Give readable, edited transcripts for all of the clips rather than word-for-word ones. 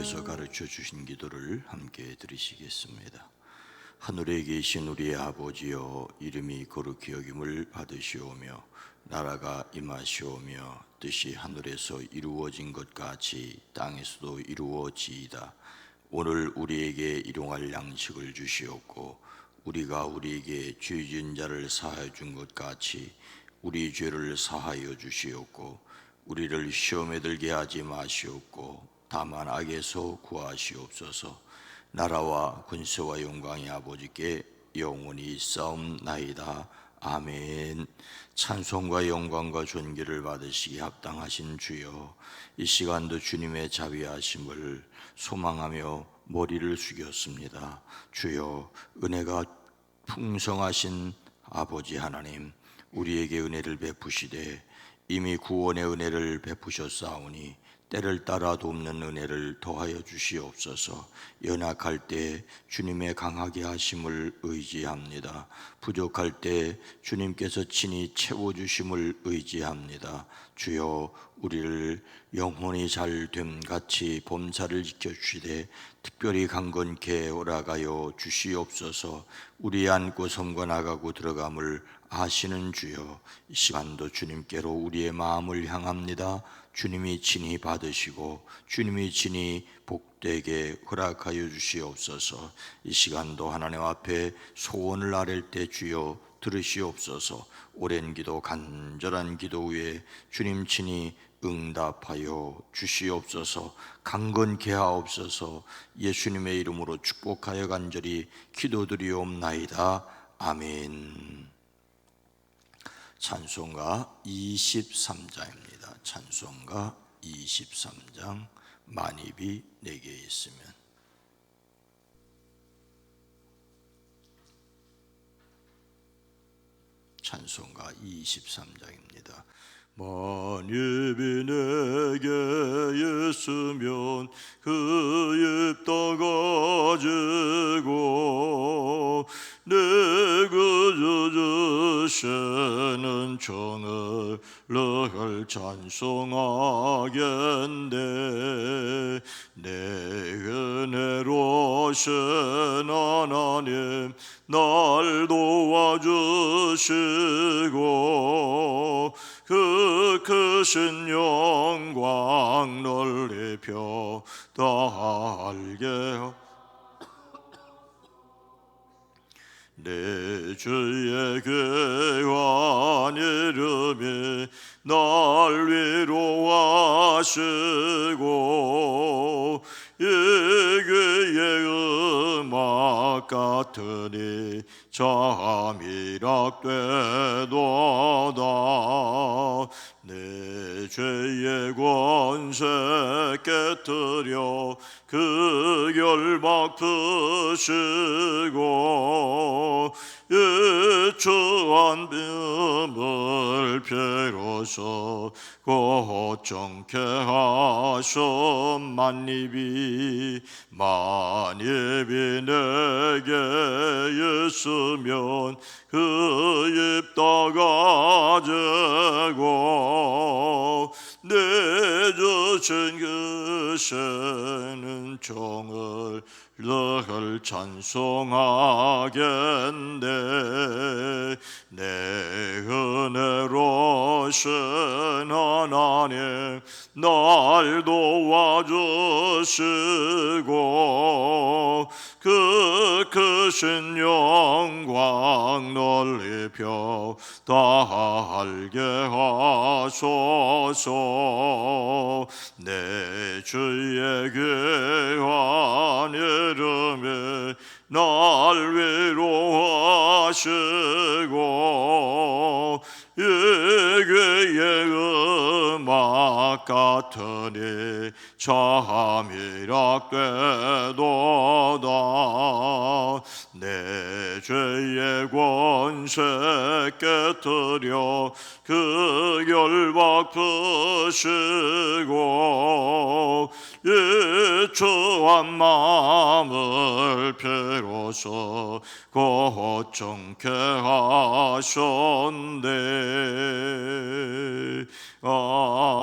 하나님께서 가르쳐 주신 기도를 함께 드리시겠습니다. 하늘에 계신 우리의 아버지여, 이름이 거룩히 여김을 받으시오며 나라가 임하시오며 뜻이 하늘에서 이루어진 것 같이 땅에서도 이루어지이다. 오늘 우리에게 일용할 양식을 주시옵고 우리가 우리에게 죄 지은 자를 사하여 준 것 같이 우리 죄를 사하여 주시옵고 우리를 시험에 들게 하지 마시옵고 다만 악에서 구하시옵소서. 나라와 권세와 영광이 아버지께 영원히 있사옵나이다. 아멘. 찬송과 영광과 존귀를 받으시기 합당하신 주여, 이 시간도 주님의 자비하심을 소망하며 머리를 숙였습니다. 주여, 은혜가 풍성하신 아버지 하나님, 우리에게 은혜를 베푸시되 이미 구원의 은혜를 베푸셨사오니 때를 따라 돕는 은혜를 더하여 주시옵소서. 연약할 때 주님의 강하게 하심을 의지합니다. 부족할 때 주님께서 친히 채워주심을 의지합니다. 주여, 우리를 영혼이 잘됨 같이 범사를 지켜주시되 특별히 강건케 오라가여 주시옵소서. 우리 안고 섬과 나가고 들어감을 아시는 주여, 이 시간도 주님께로 우리의 마음을 향합니다. 주님이 친히 받으시고 주님이 친히 복되게 허락하여 주시옵소서. 이 시간도 하나님 앞에 소원을 아랠 때 주여 들으시옵소서. 오랜 기도, 간절한 기도 후에 주님 친히 응답하여 주시옵소서. 강건케 하옵소서. 예수님의 이름으로 축복하여 간절히 기도드리옵나이다. 아멘. 찬송가 23장입니다. 찬송가 23장. 만입이 내게 있으면. 찬송가 23장입니다. 만입이 내게 있으면 그 입 다 가지고 내그 주시는 정을 늘 찬송하겠네. 내 은혜로신 하나님 날 도와주시고 그 크신 영광 넓혀 다 알게 내 주의 귀한 이름이 날 위로하시고 이 귀의 음악 같으니 잠이락되도다. 내 죄의 권세 깨뜨려 그 결박 푸시고 유추한 뱀을 비로소 고정케 하신 만입이 내게 있으면 그 입 다 가지고 내 주신 그 새는 종을 늘 찬송하겠네. 내 은혜로신 하나님 날 도와주시고 그 크신 영광 넓혀 다 알게 하소서. 내 주의 귀한 이름에 날 위로하시고 이 귀의 음악 같으니 잠이락되도다. 내 죄의 권세 깨뜨려 그 결박 푸시고 유추한 마음을 비로소 고정케 하셨네. 아멘.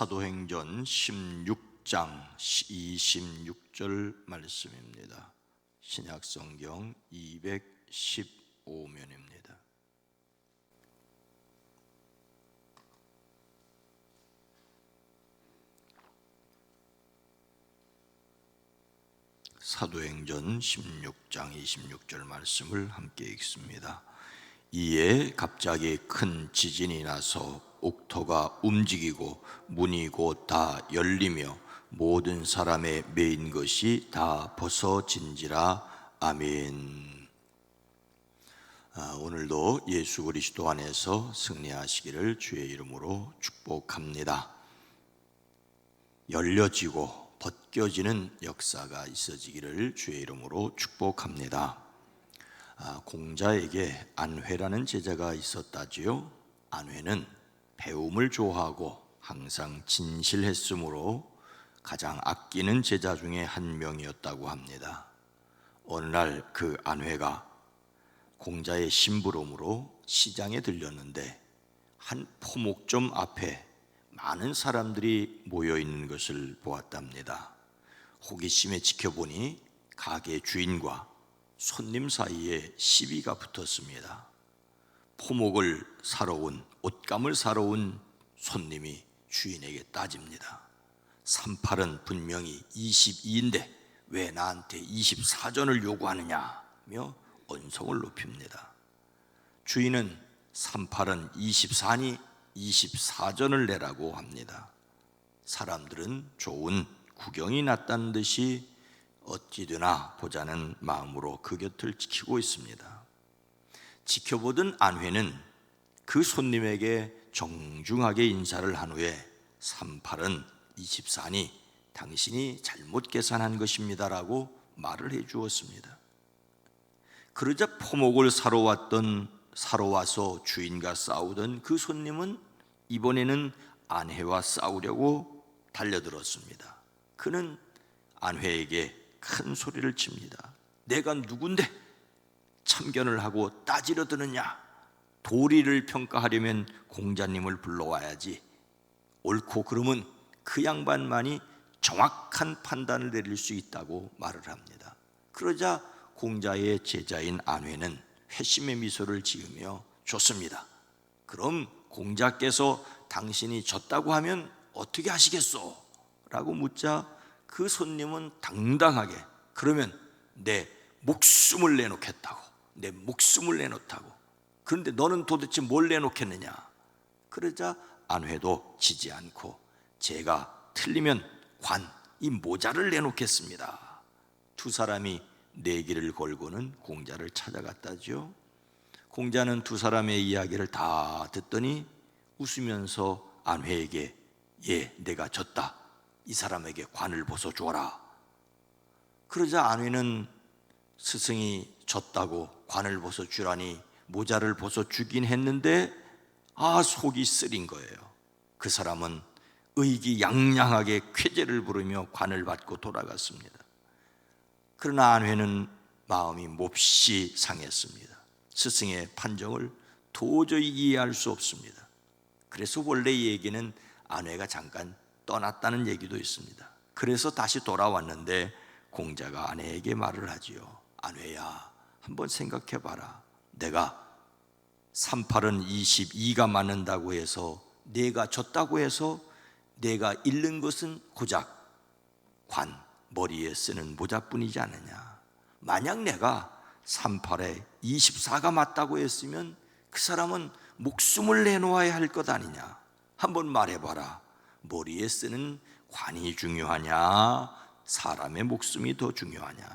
사도행전 16장 26절 말씀입니다. 신약성경 215면입니다. 사도행전 16장 26절 말씀을 함께 읽습니다. 이에 갑자기 큰 지진이 나서 옥토가 움직이고 문이 곧 다 열리며 모든 사람의 매인 것이 다 벗어진지라. 아멘. 오늘도 예수 그리스도 안에서 승리하시기를 주의 이름으로 축복합니다. 열려지고 벗겨지는 역사가 있어지기를 주의 이름으로 축복합니다. 공자에게 안회라는 제자가 있었다지요. 안회는 배움을 좋아하고 항상 진실했으므로 가장 아끼는 제자 중에 한 명이었다고 합니다. 어느 날 그 안회가 공자의 심부름으로 시장에 들렸는데 한 포목점 앞에 많은 사람들이 모여 있는 것을 보았답니다. 호기심에 지켜보니 가게 주인과 손님 사이에 시비가 붙었습니다. 포목을 사러 온, 옷감을 사러 온 손님이 주인에게 따집니다. 38은 분명히 22인데 왜 나한테 24전을 요구하느냐며 언성을 높입니다. 주인은 38은 24니 24전을 내라고 합니다. 사람들은 좋은 구경이 났다는 듯이 어찌되나 보자는 마음으로 그 곁을 지키고 있습니다. 지켜보던 안회는 그 손님에게 정중하게 인사를 한 후에 38은 24니 당신이 잘못 계산한 것입니다라고 말을 해 주었습니다. 그러자 포목을 사러 와서 주인과 싸우던 그 손님은 이번에는 안회와 싸우려고 달려들었습니다. 그는 안회에게 큰 소리를 칩니다. 내가 누군데 참견을 하고 따지려 드느냐? 도리를 평가하려면 공자님을 불러와야지. 옳고 그름은 그 양반만이 정확한 판단을 내릴 수 있다고 말을 합니다. 그러자 공자의 제자인 안회는 회심의 미소를 지으며 좋습니다. 그럼 공자께서 당신이 졌다고 하면 어떻게 하시겠소? 라고 묻자 그 손님은 당당하게 그러면 내 목숨을 내놓겠다고, 내 목숨을 내놓다고. 그런데 너는 도대체 뭘 내놓겠느냐? 그러자 안회도 지지 않고 제가 틀리면 이 모자를 내놓겠습니다. 두 사람이 내기를 걸고는 공자를 찾아갔다죠. 공자는 두 사람의 이야기를 다 듣더니 웃으면서 안회에게 내가 졌다. 이 사람에게 관을 벗어주어라. 그러자 안회는 스승이 졌다고 관을 벗어주라니 모자를 벗어주긴 했는데 속이 쓰린 거예요. 그 사람은 의기양양하게 쾌재를 부르며 관을 받고 돌아갔습니다. 그러나 안회는 마음이 몹시 상했습니다. 스승의 판정을 도저히 이해할 수 없습니다. 그래서 원래 이 얘기는 안회가 잠깐 떠났다는 얘기도 있습니다. 그래서 다시 돌아왔는데 공자가 아내에게 말을 하지요. 안회야, 한번 생각해 봐라. 내가 38은 22가 맞는다고 해서 내가 졌다고 해서 내가 잃는 것은 고작 머리에 쓰는 모자뿐이지 않느냐. 만약 내가 38에 24가 맞다고 했으면 그 사람은 목숨을 내놓아야 할 것 아니냐. 한번 말해봐라. 머리에 쓰는 관이 중요하냐, 사람의 목숨이 더 중요하냐.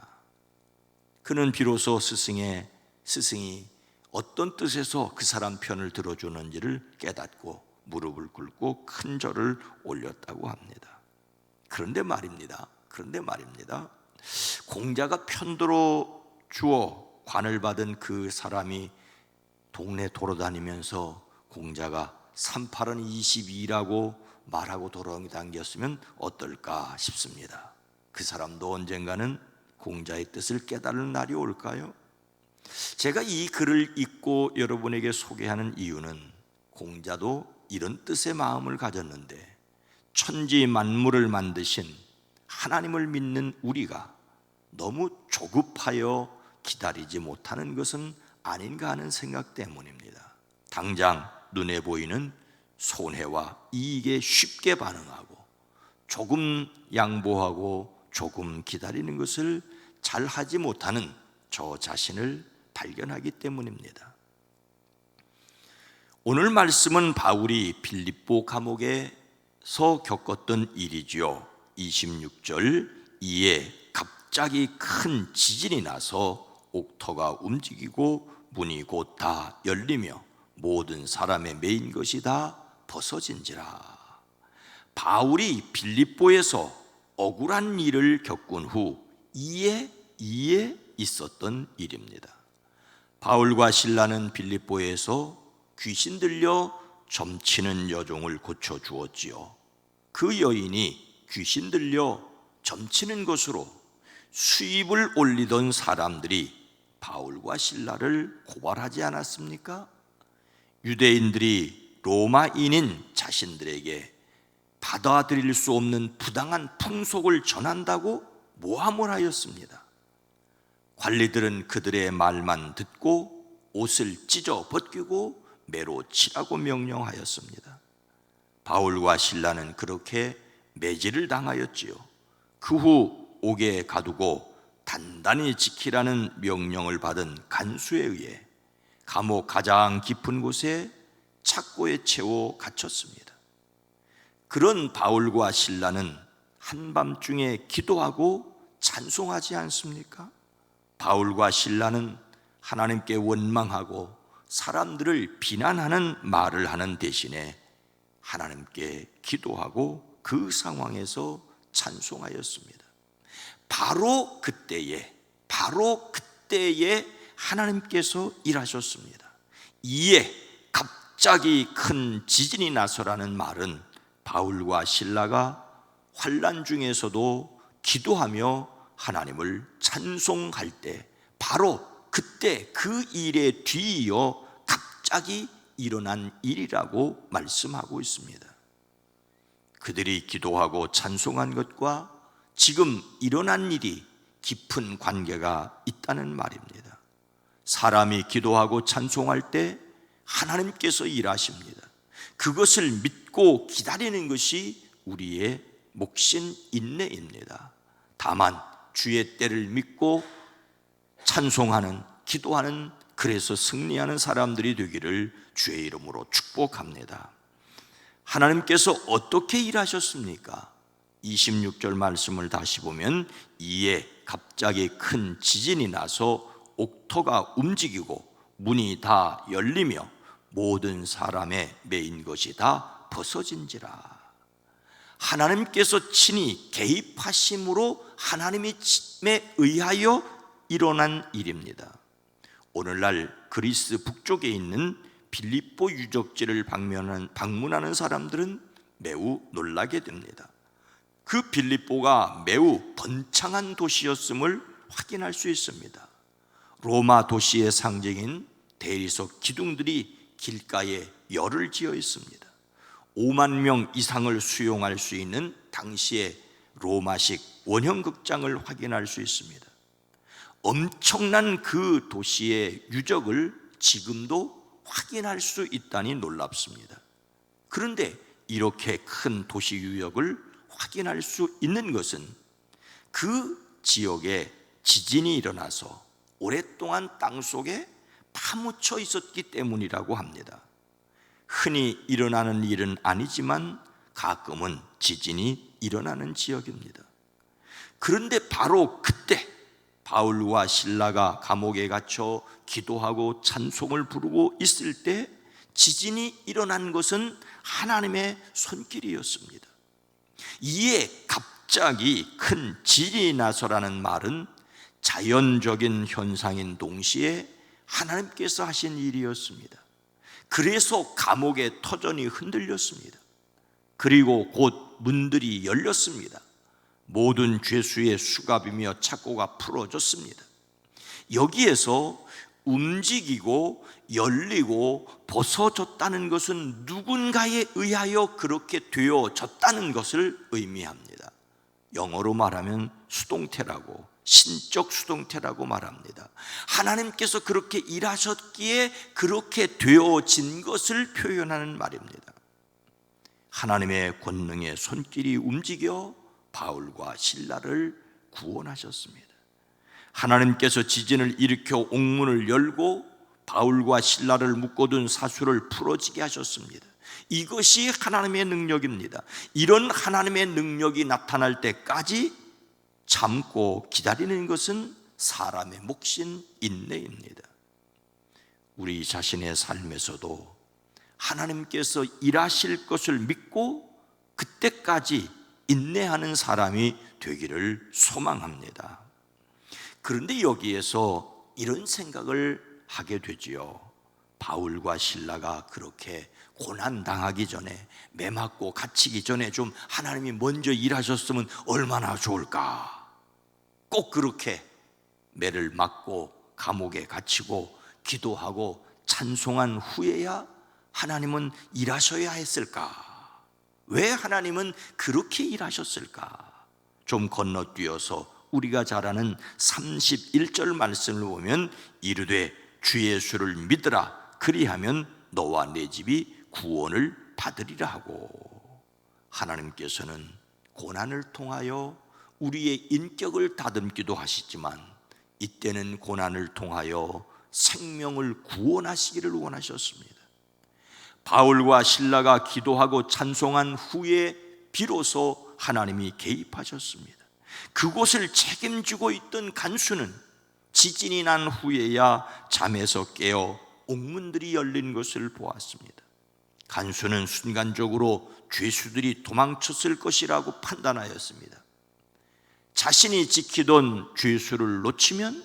그는 비로소 스승이 어떤 뜻에서 그 사람 편을 들어주는지를 깨닫고 무릎을 꿇고 큰 절을 올렸다고 합니다. 그런데 말입니다. 공자가 편들어 주어 관을 받은 그 사람이 동네 돌아다니면서 공자가 38은 22라고 말하고 돌아다녔으면 어떨까 싶습니다. 그 사람도 언젠가는 공자의 뜻을 깨달을 날이 올까요? 제가 이 글을 읽고 여러분에게 소개하는 이유는 공자도 이런 뜻의 마음을 가졌는데 천지 만물을 만드신 하나님을 믿는 우리가 너무 조급하여 기다리지 못하는 것은 아닌가 하는 생각 때문입니다. 당장 눈에 보이는 손해와 이익에 쉽게 반응하고 조금 양보하고 조금 기다리는 것을 잘 하지 못하는 저 자신을 발견하기 때문입니다. 오늘 말씀은 바울이 빌립보 감옥에서 겪었던 일이지요. 26절, 이에 갑자기 큰 지진이 나서 옥터가 움직이고 문이 곧 다 열리며 모든 사람의 메인 것이 다 벗어진지라. 바울이 빌립보에서 억울한 일을 겪은 후 이에 있었던 일입니다. 바울과 실라는 빌립보에서 귀신 들려 점치는 여종을 고쳐 주었지요. 그 여인이 귀신 들려 점치는 것으로 수입을 올리던 사람들이 바울과 실라를 고발하지 않았습니까? 유대인들이 로마인인 자신들에게 받아들일 수 없는 부당한 풍속을 전한다고 모함을 하였습니다. 관리들은 그들의 말만 듣고 옷을 찢어 벗기고 매로 치라고 명령하였습니다. 바울과 실라는 그렇게 매질을 당하였지요. 그 후 옥에 가두고 단단히 지키라는 명령을 받은 간수에 의해 감옥 가장 깊은 곳에 착고에 채워 갇혔습니다. 그런 바울과 실라는 한밤중에 기도하고 찬송하지 않습니까? 바울과 실라는 하나님께 원망하고 사람들을 비난하는 말을 하는 대신에 하나님께 기도하고 그 상황에서 찬송하였습니다. 바로 그때에 하나님께서 일하셨습니다. 이에 갑자기 큰 지진이 나서라는 말은 바울과 실라가 환난 중에서도 기도하며 하나님을 찬송할 때 바로 그때 그 일에 뒤이어 갑자기 일어난 일이라고 말씀하고 있습니다. 그들이 기도하고 찬송한 것과 지금 일어난 일이 깊은 관계가 있다는 말입니다. 사람이 기도하고 찬송할 때 하나님께서 일하십니다. 그것을 믿고 기다리는 것이 우리의 몫인 인내입니다. 다만 주의 때를 믿고 찬송하는, 기도하는, 그래서 승리하는 사람들이 되기를 주의 이름으로 축복합니다. 하나님께서 어떻게 일하셨습니까? 26절 말씀을 다시 보면 이에 갑자기 큰 지진이 나서 옥터가 움직이고 문이 다 열리며 모든 사람의 매인 것이 다 벗어진지라. 하나님께서 친히 개입하심으로 하나님에 의하여 일어난 일입니다. 오늘날 그리스 북쪽에 있는 빌립보 유적지를 방문하는 사람들은 매우 놀라게 됩니다. 그 빌립보가 매우 번창한 도시였음을 확인할 수 있습니다. 로마 도시의 상징인 대리석 기둥들이 길가에 열을 지어 있습니다. 5만 명 이상을 수용할 수 있는 당시의 로마식 원형 극장을 확인할 수 있습니다. 엄청난 그 도시의 유적을 지금도 확인할 수 있다니 놀랍습니다. 그런데 이렇게 큰 도시 유적을 확인할 수 있는 것은 그 지역에 지진이 일어나서 오랫동안 땅 속에 파묻혀 있었기 때문이라고 합니다. 흔히 일어나는 일은 아니지만 가끔은 지진이 일어나는 지역입니다. 그런데 바로 그때 바울과 실라가 감옥에 갇혀 기도하고 찬송을 부르고 있을 때 지진이 일어난 것은 하나님의 손길이었습니다. 이에 갑자기 큰 지진이 나서라는 말은 자연적인 현상인 동시에 하나님께서 하신 일이었습니다. 그래서 감옥의 터전이 흔들렸습니다. 그리고 곧 문들이 열렸습니다. 모든 죄수의 수갑이며 착고가 풀어졌습니다. 여기에서 움직이고 열리고 벗어졌다는 것은 누군가에 의하여 그렇게 되어졌다는 것을 의미합니다. 영어로 말하면 수동태라고, 신적 수동태라고 말합니다. 하나님께서 그렇게 일하셨기에 그렇게 되어진 것을 표현하는 말입니다. 하나님의 권능의 손길이 움직여 바울과 실라를 구원하셨습니다. 하나님께서 지진을 일으켜 옥문을 열고 바울과 실라를 묶어둔 사슬을 풀어지게 하셨습니다. 이것이 하나님의 능력입니다. 이런 하나님의 능력이 나타날 때까지 참고 기다리는 것은 사람의 몫인 인내입니다. 우리 자신의 삶에서도 하나님께서 일하실 것을 믿고 그때까지 인내하는 사람이 되기를 소망합니다. 그런데 여기에서 이런 생각을 하게 되지요. 바울과 실라가 그렇게 고난당하기 전에, 매 맞고 갇히기 전에 좀 하나님이 먼저 일하셨으면 얼마나 좋을까. 꼭 그렇게 매를 맞고 감옥에 갇히고 기도하고 찬송한 후에야 하나님은 일하셔야 했을까? 왜 하나님은 그렇게 일하셨을까? 좀 건너뛰어서 우리가 잘 아는 31절 말씀을 보면 이르되 주 예수를 믿으라 그리하면 너와 내 집이 구원을 받으리라 하고, 하나님께서는 고난을 통하여 우리의 인격을 다듬기도 하시지만 이때는 고난을 통하여 생명을 구원하시기를 원하셨습니다. 바울과 실라가 기도하고 찬송한 후에 비로소 하나님이 개입하셨습니다. 그곳을 책임지고 있던 간수는 지진이 난 후에야 잠에서 깨어 옥문들이 열린 것을 보았습니다. 간수는 순간적으로 죄수들이 도망쳤을 것이라고 판단하였습니다. 자신이 지키던 죄수를 놓치면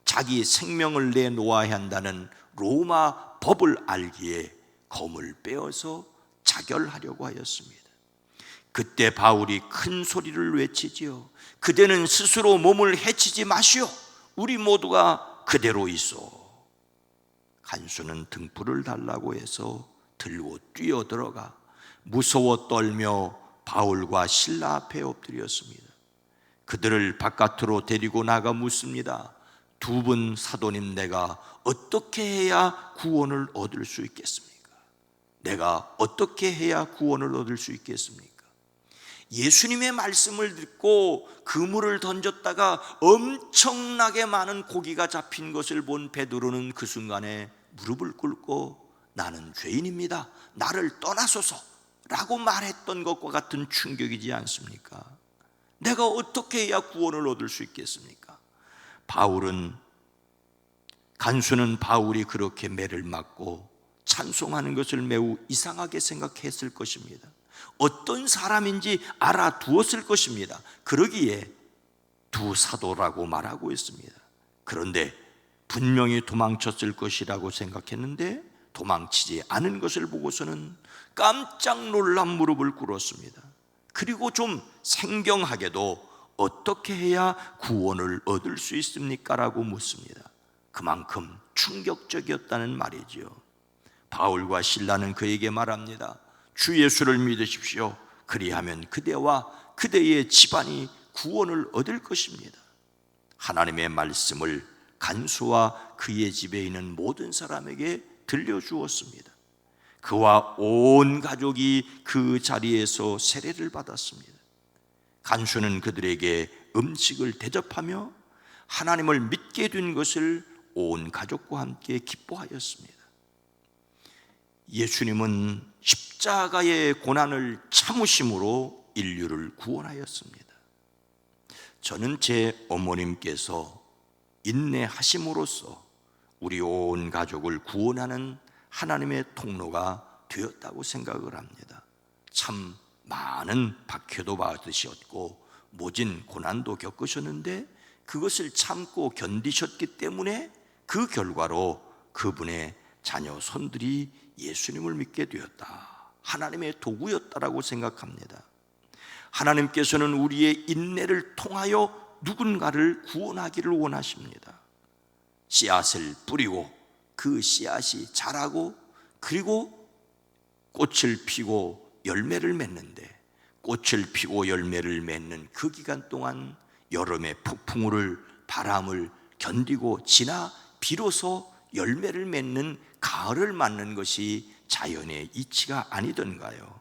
자기 생명을 내놓아야 한다는 로마 법을 알기에 검을 빼어서 자결하려고 하였습니다. 그때 바울이 큰 소리를 외치지요. 그대는 스스로 몸을 해치지 마시오. 우리 모두가 그대로 있어. 간수는 등불을 달라고 해서 들고 뛰어들어가 무서워 떨며 바울과 실라 앞에 엎드렸습니다. 그들을 바깥으로 데리고 나가 묻습니다. 두 분 사도님, 내가 어떻게 해야 구원을 얻을 수 있겠습니까? 내가 어떻게 해야 구원을 얻을 수 있겠습니까? 예수님의 말씀을 듣고 그물을 던졌다가 엄청나게 많은 고기가 잡힌 것을 본 베드로는 그 순간에 무릎을 꿇고 나는 죄인입니다, 나를 떠나소서 라고 말했던 것과 같은 충격이지 않습니까? 내가 어떻게 해야 구원을 얻을 수 있겠습니까? 간수는 바울이 그렇게 매를 맞고 찬송하는 것을 매우 이상하게 생각했을 것입니다. 어떤 사람인지 알아두었을 것입니다. 그러기에 두 사도라고 말하고 있습니다. 그런데 분명히 도망쳤을 것이라고 생각했는데 도망치지 않은 것을 보고서는 깜짝 놀란 무릎을 꿇었습니다. 그리고 좀 생경하게도 어떻게 해야 구원을 얻을 수 있습니까? 라고 묻습니다. 그만큼 충격적이었다는 말이지요. 바울과 실라는 그에게 말합니다. 주 예수를 믿으십시오. 그리하면 그대와 그대의 집안이 구원을 얻을 것입니다. 하나님의 말씀을 간수와 그의 집에 있는 모든 사람에게 들려주었습니다. 그와 온 가족이 그 자리에서 세례를 받았습니다. 간수는 그들에게 음식을 대접하며 하나님을 믿게 된 것을 온 가족과 함께 기뻐하였습니다. 예수님은 십자가의 고난을 참으심으로 인류를 구원하였습니다. 저는 제 어머님께서 인내하심으로써 우리 온 가족을 구원하는 하나님의 통로가 되었다고 생각을 합니다. 참 많은 박해도 받으셨고 모진 고난도 겪으셨는데 그것을 참고 견디셨기 때문에 그 결과로 그분의 자녀 손들이 예수님을 믿게 되었다, 하나님의 도구였다라고 생각합니다. 하나님께서는 우리의 인내를 통하여 누군가를 구원하기를 원하십니다. 씨앗을 뿌리고 그 씨앗이 자라고 그리고 꽃을 피고 열매를 맺는데, 꽃을 피고 열매를 맺는 그 기간 동안 여름의 폭풍우를, 바람을 견디고 지나 비로소 열매를 맺는 가을을 맞는 것이 자연의 이치가 아니던가요?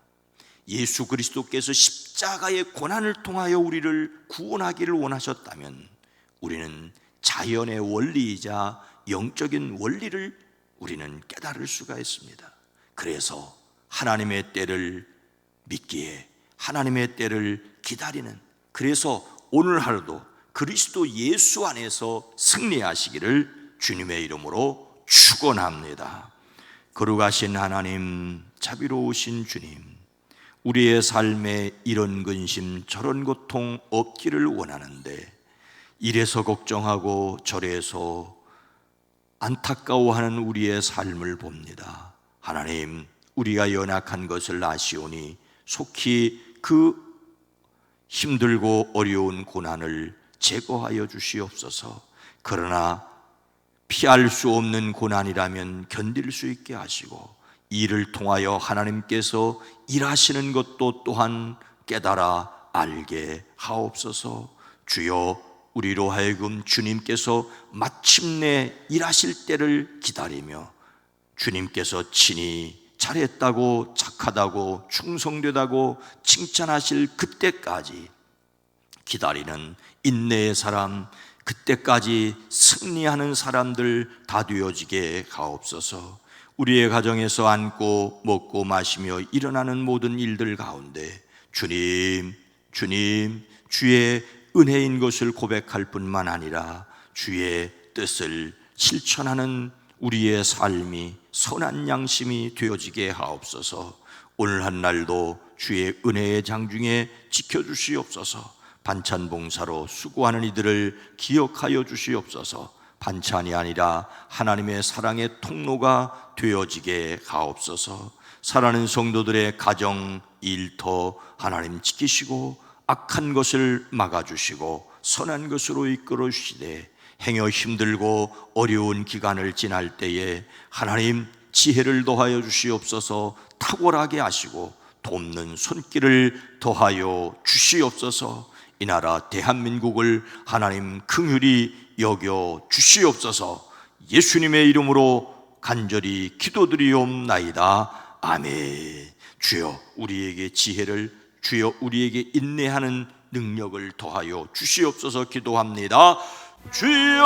예수 그리스도께서 십자가의 고난을 통하여 우리를 구원하기를 원하셨다면 우리는 자연의 원리이자 영적인 원리를 우리는 깨달을 수가 있습니다. 그래서 하나님의 때를 믿기에 하나님의 때를 기다리는, 그래서 오늘 하루도 그리스도 예수 안에서 승리하시기를 주님의 이름으로 축원합니다. 거룩하신 하나님, 자비로우신 주님, 우리의 삶에 이런 근심 저런 고통 없기를 원하는데 이래서 걱정하고 저래서 안타까워하는 우리의 삶을 봅니다. 하나님, 우리가 연약한 것을 아시오니 속히 그 힘들고 어려운 고난을 제거하여 주시옵소서. 그러나 피할 수 없는 고난이라면 견딜 수 있게 하시고 이를 통하여 하나님께서 일하시는 것도 또한 깨달아 알게 하옵소서. 주여, 우리로 하여금 주님께서 마침내 일하실 때를 기다리며 주님께서 친히 잘했다고, 착하다고, 충성되다고 칭찬하실 그때까지 기다리는 인내의 사람, 그때까지 승리하는 사람들 다 되어지게 하옵소서. 우리의 가정에서 앉고 먹고 마시며 일어나는 모든 일들 가운데 주님, 주의 은혜인 것을 고백할 뿐만 아니라 주의 뜻을 실천하는 우리의 삶이, 선한 양심이 되어지게 하옵소서. 오늘 한 날도 주의 은혜의 장중에 지켜주시옵소서. 반찬 봉사로 수고하는 이들을 기억하여 주시옵소서. 반찬이 아니라 하나님의 사랑의 통로가 되어지게 하옵소서. 사랑하는 성도들의 가정, 일터 하나님 지키시고 악한 것을 막아주시고 선한 것으로 이끌어 주시되 행여 힘들고 어려운 기간을 지날 때에 하나님 지혜를 더하여 주시옵소서. 탁월하게 하시고 돕는 손길을 더하여 주시옵소서. 이 나라 대한민국을 하나님 긍휼히 여겨 주시옵소서. 예수님의 이름으로 간절히 기도드리옵나이다. 아멘. 주여, 우리에게 지혜를, 주여 우리에게 인내하는 능력을 더하여 주시옵소서. 기도합니다. 주여